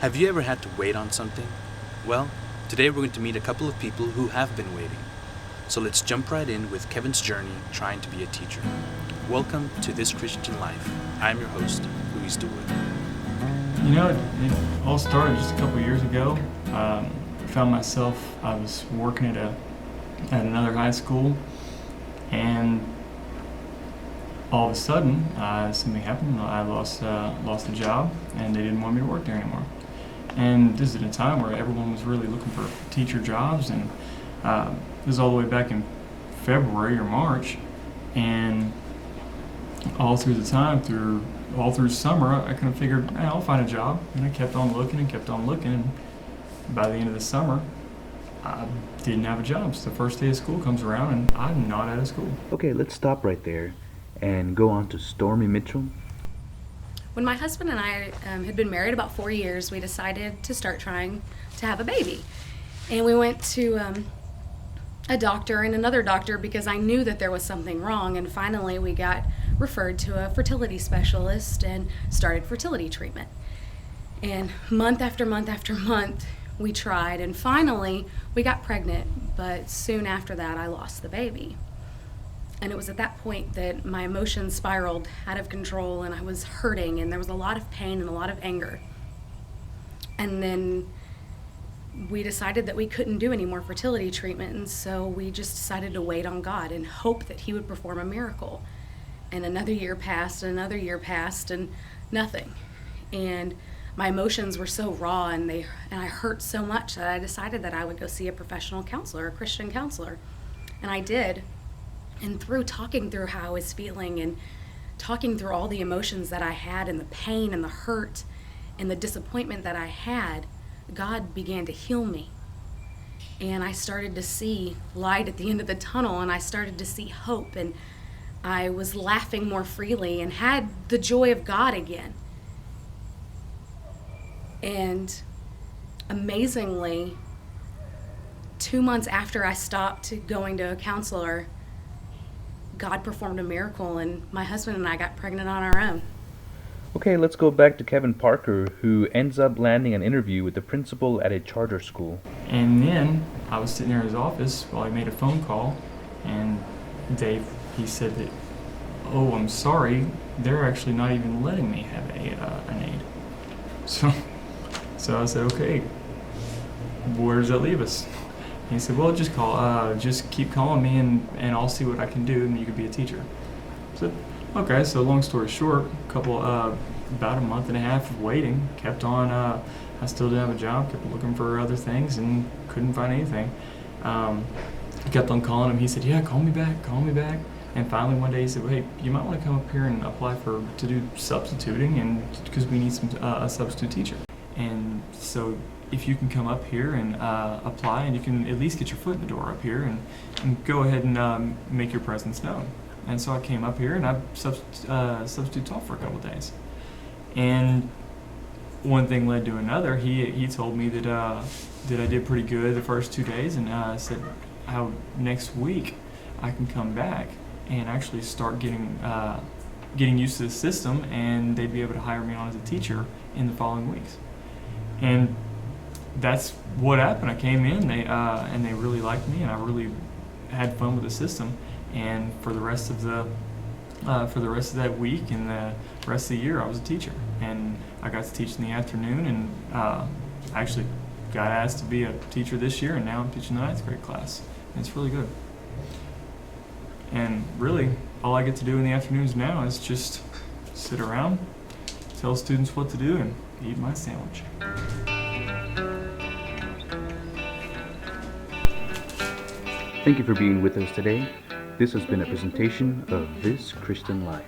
Have you ever had to wait on something? Well, today we're going to meet a couple of people who have been waiting. So let's jump right in with Kevin's journey trying to be a teacher. Welcome to This Christian Life. I'm your host, Luis DeWood. You know, it all started just a couple years ago. I found myself, I was working at another high school, and all of a sudden, something happened. I lost a job, and they didn't want me to work there anymore. And this is at a time where everyone was really looking for teacher jobs, and this was all the way back in February or March, and all through the time, all through summer, I kind of figured, I'll find a job, and I kept on looking, and by the end of the summer, I didn't have a job. So the first day of school comes around, and I'm not out of school. Okay, let's stop right there and go on to Stormy Mitchell. When my husband and I had been married about 4 years, we decided to start trying to have a baby. And we went to a doctor and another doctor because I knew that there was something wrong. And finally, we got referred to a fertility specialist and started fertility treatment. And month after month after month, we tried. And finally, we got pregnant. But soon after that, I lost the baby. And it was at that point that my emotions spiraled out of control, and I was hurting, and there was a lot of pain and a lot of anger. And then we decided that we couldn't do any more fertility treatment, and so we just decided to wait on God and hope that He would perform a miracle. And another year passed, and another year passed, and nothing. And my emotions were so raw, and I hurt so much that I decided that I would go see a professional counselor, a Christian counselor. And I did. And through talking through how I was feeling and talking through all the emotions that I had and the pain and the hurt and the disappointment that I had, God began to heal me. And I started to see light at the end of the tunnel, and I started to see hope, and I was laughing more freely and had the joy of God again. And amazingly, 2 months after I stopped going to a counselor, God performed a miracle, and my husband and I got pregnant on our own. Okay, let's go back to Kevin Parker, who ends up landing an interview with the principal at a charter school. And then I was sitting there in his office while he made a phone call, and he said that, "Oh, I'm sorry, they're actually not even letting me have an aide." So I said, "Okay, where does that leave us?" He said, "Well, just keep calling me, and I'll see what I can do, and you could be a teacher." I said, "Okay." So long story short, about a month and a half of waiting, kept on. I still didn't have a job, kept looking for other things, and couldn't find anything. I kept on calling him. He said, "Yeah, call me back." And finally one day he said, "Well, hey, you might want to come up here and apply to do substituting, and because we need a substitute teacher. And so if you can come up here and apply, and you can at least get your foot in the door up here and go ahead and make your presence known." And so I came up here, and I substitute taught for a couple of days. And one thing led to another. He told me that I did pretty good the first 2 days, and said how next week I can come back and actually start getting used to the system, and they'd be able to hire me on as a teacher in the following weeks. And that's what happened. I came in, and they really liked me, and I really had fun with the system. And for the rest of that week and the rest of the year, I was a teacher, and I got to teach in the afternoon, and I actually got asked to be a teacher this year, and now I'm teaching the 9th grade class. And it's really good. And really, all I get to do in the afternoons now is just sit around, tell students what to do, and eat my sandwich. Thank you for being with us today. This has been a presentation of This Christian Life.